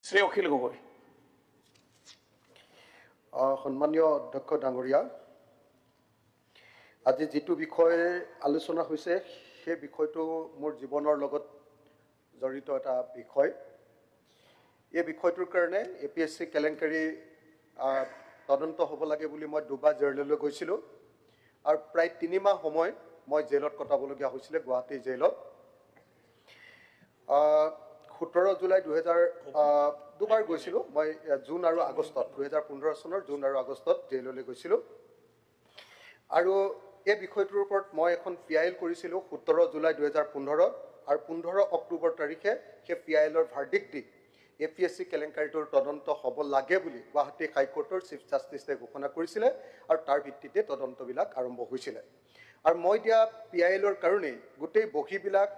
শ্ৰী অখিল গগৈ। সন্মানীয় অধ্যক্ষ ডাঙৰীয়া, আজি যিটো বিষয়ে আলোচনা হৈছে সেই বিষয়টো মোৰ জীৱনৰ লগত জড়িত এটা বিষয়। এই বিষয়টোৰ কাৰণে APSC কেলেংকাৰী তদন্ত হ'ব লাগে বুলি মই দুবাৰ জেললৈ গৈছিলোঁ আৰু প্ৰায় 3 মাহ সময় মই জেলত কটাবলগীয়া হৈছিলে, গুৱাহাটী জেলত। 17 জুলাই 2000 দুবাৰ গৈছিলোঁ মই, জুন আৰু আগষ্টত, 2015 চনৰ জুন আৰু আগষ্টত জেললৈ গৈছিলোঁ। আৰু এই বিষয়টোৰ ওপৰত মই এখন PIL কৰিছিলোঁ 17 জুলাই 2015 আৰু 15 অক্টোবৰ তাৰিখে সেই PILৰ ভাৰ্ডিক্ট দি APSC কেলেংকাৰীটোৰ তদন্ত হ'ব লাগে বুলি গুৱাহাটী হাইকোৰ্টৰ চিফ জাষ্টিছে ঘোষণা কৰিছিলে আৰু তাৰ ভিত্তিতে তদন্তবিলাক আৰম্ভ হৈছিলে। আৰু মই দিয়া PILৰ কাৰণেই গোটেই বহীবিলাক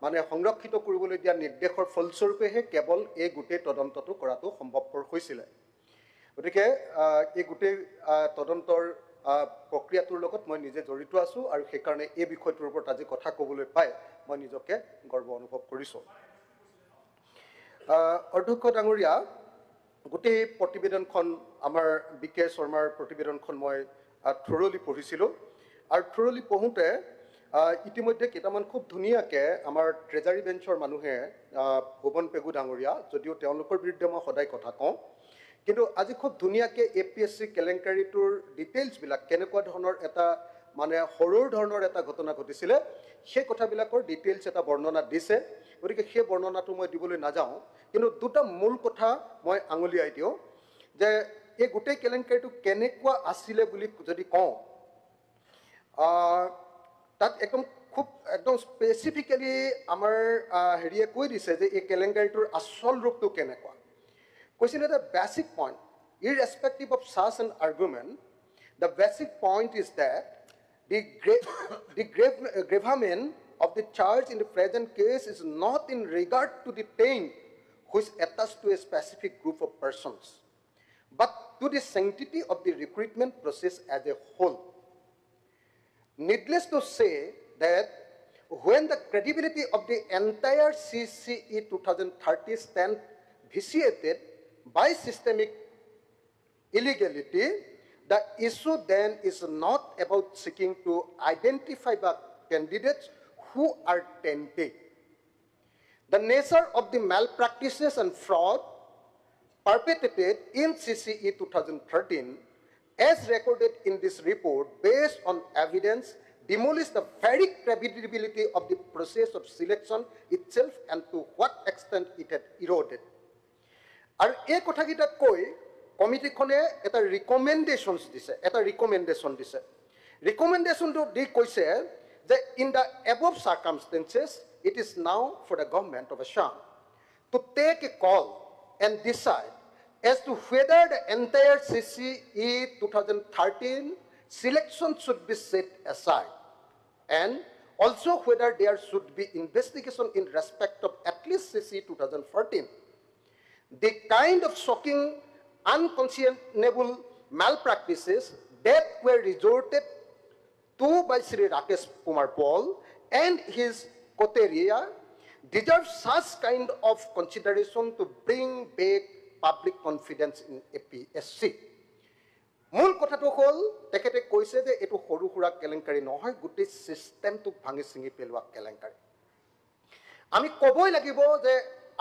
মানে সংৰক্ষিত কৰিবলৈ দিয়া নিৰ্দেশৰ ফলস্বৰূপেহে কেৱল এই গোটেই তদন্তটো কৰাটো সম্ভৱপৰ হৈছিলে। গতিকে এই গোটেই তদন্তৰ প্ৰক্ৰিয়াটোৰ লগত মই নিজে জড়িত আছোঁ আৰু সেইকাৰণে এই বিষয়টোৰ ওপৰত আজি কথা ক'বলৈ পাই মই নিজকে গৰ্ব অনুভৱ কৰিছোঁ। অধ্যক্ষ ডাঙৰীয়া, গোটেই প্ৰতিবেদনখন আমাৰ BK শৰ্মাৰ প্ৰতিবেদনখন মই থৰলি পঢ়িছিলোঁ আৰু থৰলি পঢ়োঁতে ইতিমধ্যে কেইটামান খুব ধুনীয়াকৈ আমাৰ ট্ৰেজাৰী বেঞ্চৰ মানুহে, ভুৱন পেগু ডাঙৰীয়া, যদিও তেওঁলোকৰ বিৰুদ্ধে মই সদায় কথা কওঁ, কিন্তু আজি খুব ধুনীয়াকৈ APSC কেলেংকাৰীটোৰ ডিটেইলছবিলাক কেনেকুৱা ধৰণৰ এটা মানে সৰুৰ ধৰণৰ এটা ঘটনা ঘটিছিলে সেই কথাবিলাকৰ ডিটেইলছ এটা বৰ্ণনা দিছে। গতিকে সেই বৰ্ণনাটো মই দিবলৈ নাযাওঁ, কিন্তু দুটা মূল কথা মই আঙুলিয়াই দিওঁ যে এই গোটেই কেলেংকাৰীটো কেনেকুৱা আছিলে বুলি যদি কওঁ, তাত একদম স্পেচিফিকেলি আমাৰ হেৰিয়ে কৈ দিছে যে এই কেলেংকাৰীটোৰ আচল ৰূপটো কেনেকুৱা। কৈছিলে যে basic point, irrespective of such an argument, the basic point is that the gravamen of the charge in the present case is not in regard to the taint which attached to a specific group of persons, but to the sanctity of the recruitment process as a whole. Needless to say that when the credibility of the entire CCE 2030 stand vitiated by systemic illegality, the issue then is not about seeking to identify the candidates who are tainted. The nature of the malpractices and fraud perpetrated in CCE 2013, as recorded in this report, based on evidence, demolish the very credibility of the process of selection itself and to what extent it had eroded. আৰু এই কথাকেইটা কৈ কমিটিখনে এটা recommendation দিছে। ৰিকমেণ্ডেশ্যনটো দি কৈছে যে in the above circumstances it is now for the government of Assam to take a call and decide as to whether the entire CCE 2013 selection should be set aside, and also whether there should be investigation in respect of at least CCE 2014. The kind of shocking, unconscionable malpractices that were resorted to by Sri Rakesh Kumar Paul and his coterie deserve such kind of consideration to bring back public confidence in APSC. মূল কথাটো হ'ল তেখেতে কৈছে যে এইটো সৰু সুৰা কেলেংকাৰী নহয়, গোটেই চিষ্টেমটোক ভাঙি চিঙি পেলোৱা কেলেংকাৰী। আমি ক'বই লাগিব যে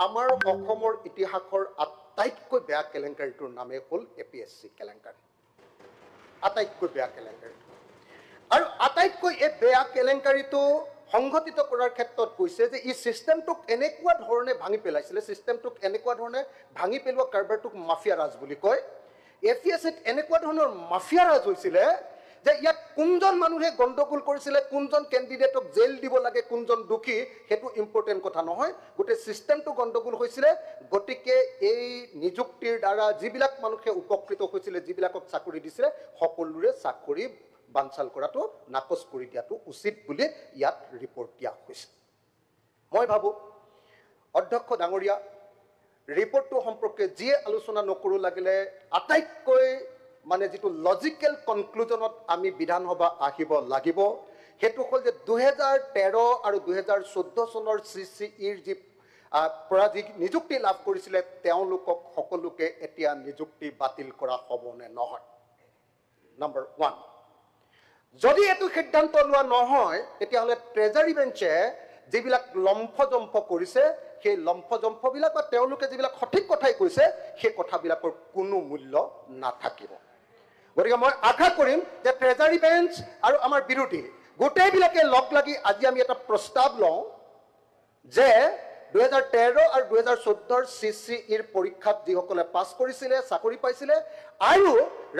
আমাৰ অসমৰ ইতিহাসৰ আটাইতকৈ বেয়া কেলেংকাৰীটোৰ নামেই হ'ল APSC কেলেংকাৰী, আটাইতকৈ বেয়া কেলেংকাৰী। আৰু আটাইতকৈ এই বেয়া কেলেংকাৰীটো সংঘটিত কৰাৰ ক্ষেত্ৰত কৈছে যে ই চিষ্টেমটোক এনেকুৱা ধৰণে ভাঙি পেলাইছিলে, চিষ্টেমটোক এনেকুৱা ধৰণে ভাঙি পেলোৱা কাৰবাৰটোক মাফিয়া ৰাজ বুলি কয়। APSCত এনেকুৱা ধৰণৰ মাফিয়া ৰাজ হৈছিলে যে ইয়াত কোনজন মানুহে গণ্ডগোল কৰিছিলে, কোনজন কেণ্ডিডেটক জেল দিব লাগে, কোনজন দোষী, সেইটো ইম্পৰ্টেণ্ট কথা নহয়, গোটেই চিষ্টেমটো গণ্ডগোল হৈছিলে। গতিকে এই নিযুক্তিৰ দ্বাৰা যিবিলাক মানুহে উপকৃত হৈছিলে, যিবিলাকক চাকৰি দিছিলে, সকলোৰে চাকৰি বানচাল কৰাটো, নাকচ কৰি দিয়াটো উচিত বুলি ইয়াত ৰিপৰ্ট দিয়া হৈছে। মই ভাবোঁ অধ্যক্ষ ডাঙৰীয়া, ৰিপৰ্টটো সম্পৰ্কে যিয়ে আলোচনা নকৰোঁ লাগিলে আটাইতকৈ মানে যিটো লজিকেল কনক্লুজনত আমি বিধানসভা আহিব লাগিব সেইটো হ'ল যে 2013 আৰু 2014 চনৰ CCEৰ যি পৰা যি নিযুক্তি লাভ কৰিছিলে তেওঁলোকক সকলোকে এতিয়া নিযুক্তি বাতিল কৰা হ'ব নে নহয় নম্বৰ 1 যদি এটো সিদ্ধান্ত লোৱা নহয় তেতিয়াহ'লে ট্ৰেজাৰী বেঞ্চে যিবিলাক লম্ফজম্ফ কৰিছে সেই লম্ফজম্ফবিলাক বা তেওঁলোকে যিবিলাক সঠিক কথাই কৈছে সেই কথাবিলাকৰ কোনো মূল্য নাথাকিব গতিকে মই আশা কৰিম যে ট্ৰেজাৰী বেঞ্চ আৰু আমাৰ বিৰোধী গোটেইবিলাকে লগ লাগি আজি আমি এটা প্ৰস্তাৱ লওঁ যে 2013 আৰু 2014 CCEৰ পৰীক্ষাত যিসকলে পাছ কৰিছিলে চাকৰি পাইছিলে আৰু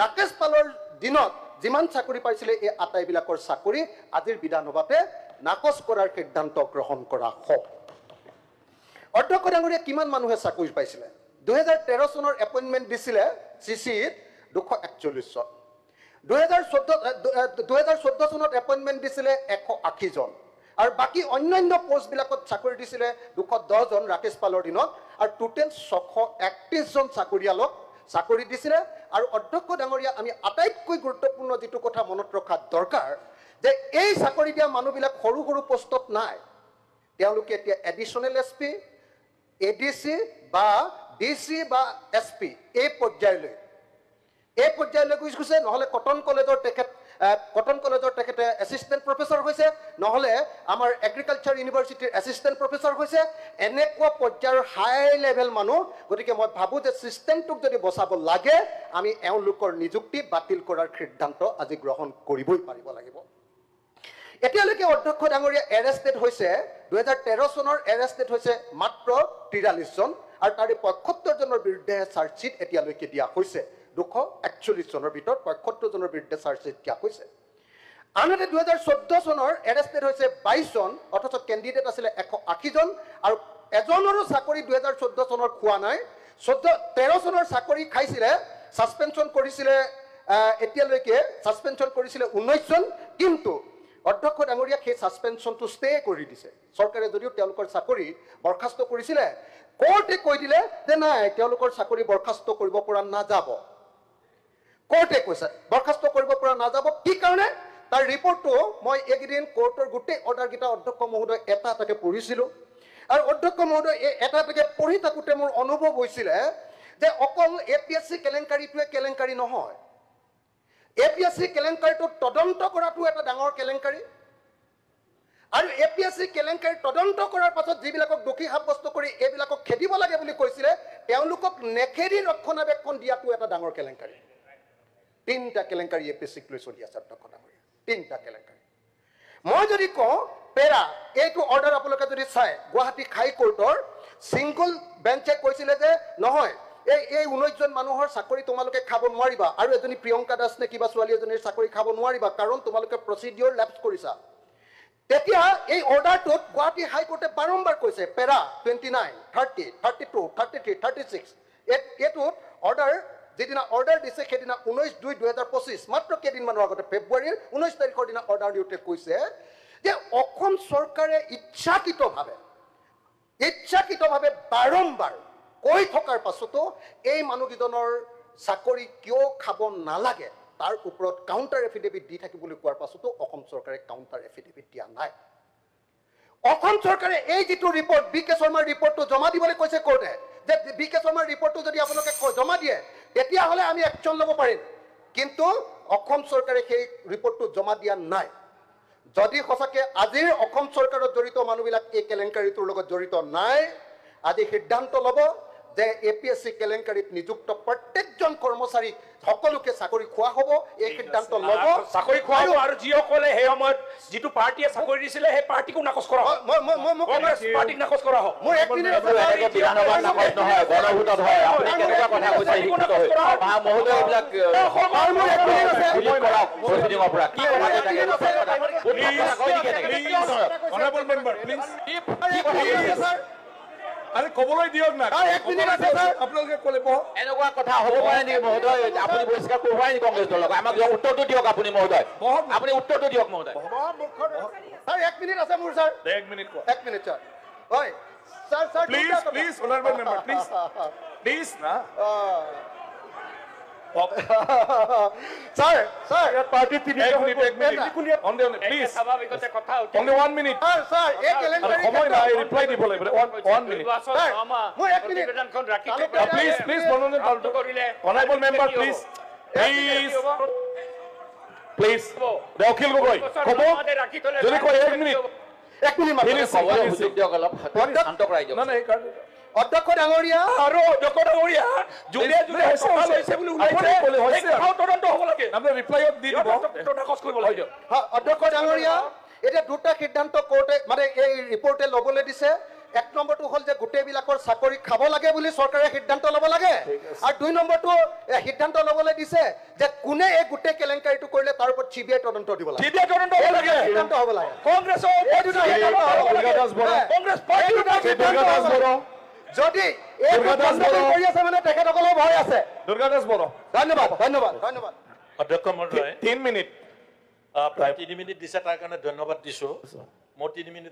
ৰাকেশ পালৰ দিনত যিমান চাকৰি পাইছিলে এই আটাইবিলাকৰ চাকৰি আজিৰ বিধানসভাতে নাকচ কৰাৰ সিদ্ধান্ত গ্ৰহণ কৰা হ'ব অধ্যক্ষ ডাঙৰীয়া কিমান মানুহে চাকৰি পাইছিলে 2013 চনৰ এপইণ্টমেণ্ট দিছিলে CCEত 241 জন 2014 চনত এপইণ্টমেণ্ট দিছিলে 180 জন আৰু বাকি অন্যান্য পোষ্টবিলাকত চাকৰি দিছিলে 210 জন ৰাকেশ পালৰ দিনত আৰু টোটেল 631 জন চাকৰিয়ালক চাকৰি দিছিলে আৰু অধ্যক্ষ ডাঙৰীয়া আমি আটাইতকৈ গুৰুত্বপূৰ্ণ যেটো কথা মনত ৰখা দৰকাৰ যে এই চাকৰি দিয়া মানুহবিলাক সৰু সৰু পোষ্টত নাই তেওঁলোকে এতিয়া এডিশনাল SP ADC বা DC বা SP এই পৰ্যায়লৈ গৈছে নহলে কটন কলেজৰ তেখেতে এসিস্ট্যান্ট প্ৰফেসৰ হৈছে নহলে আমাৰ এগ্ৰিকালচাৰ ইউনিভাৰ্চিটিৰ এসিস্ট্যান্ট প্ৰফেসৰ হৈছে এনেকুৱা পৰ্যায়ৰ হাই লেভেল মানুহ গতিকে মই ভাবো যে সিস্টেমটোক যদি বচাব লাগে আমি এওঁলোকৰ নিযুক্তি বাতিল কৰাৰ সিদ্ধান্ত আজি গ্ৰহণ কৰিবই পাৰিব লাগিব এতিয়ালৈকে অধ্যক্ষ ডাঙৰীয়া এৰেষ্টেড হৈছে 2013 চনৰ এৰেষ্টেড হৈছে মাত্ৰ 43 জন আৰু তাৰে 75 জনৰ বিৰুদ্ধে চাৰ্জশিট এতিয়ালৈকে দিয়া হৈছে 241 জনৰ ভিতৰত 75 জনৰ বিৰুদ্ধে চাৰ্জশিট দিয়া হৈছে আনহাতে 2014 চনৰ এৰেষ্টেড হৈছে 22 জন অথচ কেণ্ডিডেট আছিল 180 জন আৰু এজনৰো চাকৰি 2014 চনৰ খোৱা নাই 13 চনৰ চাকৰি খাইছিলে সাসপেনশন কৰিছিলে এতিয়ালৈকে সাসপেনশন কৰিছিলে 19 জন কিন্তু অধ্যক্ষ ডাঙৰীয়া সেই সাসপেনশনটো ষ্টে কৰি দিছে চৰকাৰে যদিও তেওঁলোকৰ চাকৰি বৰখাস্ত কৰিছিলে কোৰ্টে কৈ দিলে যে নাই তেওঁলোকৰ চাকৰি বৰখাস্ত কৰিব পৰা নাযাব কোৰ্টে কৈছে বৰখাস্ত কৰিব পৰা নাযাব কি কাৰণে তাৰ ৰিপৰ্টটো মই একদিন কোৰ্টৰ গোটেই অৰ্ডাৰ গিটা অধ্যক্ষ মহোদয় এটা এটাকে পঢ়িছিলো আৰু অধ্যক্ষ মহোদয় এটা এটাকে পঢ়ি থাকোতে মোৰ অনুভৱ হৈছিল যে অকল APSC কেলেংকাৰীটোৱে কেলেংকাৰী নহয় APSC কেলেংকাৰীটো তদন্ত কৰাটো এটা ডাঙৰ কেলেংকাৰী আৰু APSC কেলেংকাৰী তদন্ত কৰাৰ পাছত যিবিলাকক দোষী সাব্যস্ত কৰি এইবিলাকক খেদিব লাগে বুলি কৈছিলে তেওঁলোকক নেখেদি ৰক্ষণাবেক্ষণ দিয়াটো এটা ডাঙৰ কেলেংকাৰী তিনটা কেলেংকাৰী APSC লৈ চলি আছে অধ্যক্ষ ডাঙৰীয়া তিনটা কেলেংকাৰী মই যদি কওঁ পেৰা এইটো অৰ্ডাৰ আপোনালোকে যদি চাই গুৱাহাটী হাই কোৰ্টৰ সিংগল বেঞ্চে কৈছিলে যে নহয় এই 19 জন মানুহৰ চাকৰি তোমালোকে খাব নোৱাৰিবা আৰু এজনী প্ৰিয়ংকা দাস নে কিবা ছোৱালী এজনীৰ চাকৰি খাব নোৱাৰিবা কাৰণ তোমালোকে প্ৰচিডিউৰ ল্যাপছ কৰিছা তেতিয়া এই অৰ্ডাৰটোত গুৱাহাটী হাই কোৰ্টে বাৰম্বাৰ কৈছে পেৰা 29 30 32 33 36 এটো অৰ্ডাৰ যেদিনা অৰ্ডাৰ দিছে সেদিনা 19/2/2025 মাত্ৰ কেইদিনমানৰ আগতে ফেব্ৰুৱাৰীৰ 19 তাৰিখৰ দিনা অৰ্ডাৰ দিওঁতে কৈছে যে অসম চৰকাৰে ইচ্ছাকৃতভাৱে বাৰম্বাৰ কৈ থকাৰ পাছতো এই মানুহকেইজনৰ চাকৰি কিয় খাব নালাগে তাৰ ওপৰত কাউন্টাৰ এফিডেভিট দি থাকিবলৈ কোৱাৰ পাছতো অসম চৰকাৰে কাউন্টাৰ এফিডেভিট দিয়া নাই অসম চৰকাৰে এই যেটো ৰিপৰ্ট BK শৰ্মাৰ ৰিপৰ্টটো জমা দিবলৈ কৈছে কোৰ্টে যে BK শৰ্মাৰ ৰিপৰ্টটো যদি আপোনালোকে জমা দিয়ে তেতিয়া হলে আমি একচন ল'ব পাৰিম কিন্তু অসম চৰকাৰে সেই ৰিপৰ্টটো জমা দিয়া নাই যদি সঁচাকে আজিৰ অসম চৰকাৰৰ জড়িত মানুহবিলাক এই কেলেংকাৰীটোৰ লগত জড়িত নাই আজি সিদ্ধান্ত ল'ব যে APSC কেলেংকাৰীত নিযুক্ত প্ৰত্যেকজন কৰ্মচাৰী সকলোকে চাকৰি খোৱা হ'ব এই সিদ্ধান্ত ল'ব চাকৰি খোৱা হ'ব আৰু যিসকলে সেই সময়ত যেটো পাৰ্টিয়ে চাকৰি দিছিলে সেই পাৰ্টিকো নাকচ কৰা হ'ব কংগ্ৰেছ পাৰ্টিক নাকচ কৰা হ'ব মোৰ এক মিনিট বিধানসভা নাকচ নহয় গণভোটত হয় আপুনি কেনেকুৱা কথা কৈছে শিক্ষিত হৈ মহোদয় এইবিলাক প্ৰচিডিঙৰ পৰা কি কথা অনাৰেবল মেম্বাৰ প্লিজ আৰে কবলৈ দিয়ক না এক মিনিট আছে স্যাৰ আপোনালোকে কলে পহ এনেকুৱা কথা হ'ব পাৰে নেকি মহোদয় আপুনি বহিষ্কাৰ কৰোৱাই নি কংগ্ৰেছ দলক আমাক উত্তৰটো দিয়ক আপুনি মহোদয় আপুনি উত্তৰটো দিয়ক মহোদয় স্যাৰ এক মিনিট আছে মোৰ স্যাৰ এক মিনিট এক মিনিট স্যাৰ হয় sir sir please honourable member please না Sir, sir. পাৰ্টি তিনিটা এক মিনিট প্লিজ স্বাভাৱিকতে কথা অনলি 1 মিনিট Sir, এই কেলেংকাৰী সময় নাই ৰিপ্লাই দিব লাগিব 1 মিনিট মই এক মিনিট প্লিজ মনোনয়ন honourable member please please Akhil Gogoi ক'ব যদি কয় 1 মিনিট এক মিনিট ক'বলৈ সুযোগ দিয়ক অলপ শান্ত কৰাই দিয়ক নাই অধ্যক্ষ ডাঙৰীয়া আৰু অধ্যক্ষ ডাঙৰীয়া যোনে যোনে সফল হৈছে বুলি ওলাইছে তদন্ত হ'ব লাগে আপুনি ৰিপ্লাইত দি দিব নাকচ কৰিব লাগে অধ্যক্ষ ডাঙৰীয়া এতিয়া দুটা সিদ্ধান্ত কোৰ্টে মানে এই ৰিপৰ্টে ল'বলৈ দিছে এক নম্বৰটো হ'ল যে গোটেইবিলাকৰ চাকৰি খাব লাগে বুলি চৰকাৰে সিদ্ধান্ত ল'ব লাগে আৰু দুই নম্বৰটো সিদ্ধান্ত ল'বলৈ দিছে যে কোনে এই গোটেই কেলেংকাৰীটো কৰিলে তাৰ ওপৰত চিবিআই তদন্ত দিব লাগে চিবিআই তদন্ত হ'ব লাগে সিদ্ধান্ত হ'ব লাগে কংগ্ৰেছৰ কংগ্ৰেছ পাৰ্টি যদি এই কৰি আছে মানে তেখেতসকলৰ ভয় আছে দুৰ্গা দাস বড়ো ধন্যবাদ ধন্যবাদ ধন্যবাদ অধ্যক্ষ মহোদয় 3 মিনিট 3 মিনিট দিছে তাৰ কাৰণে ধন্যবাদ দিছো মোৰ 3 মিনিট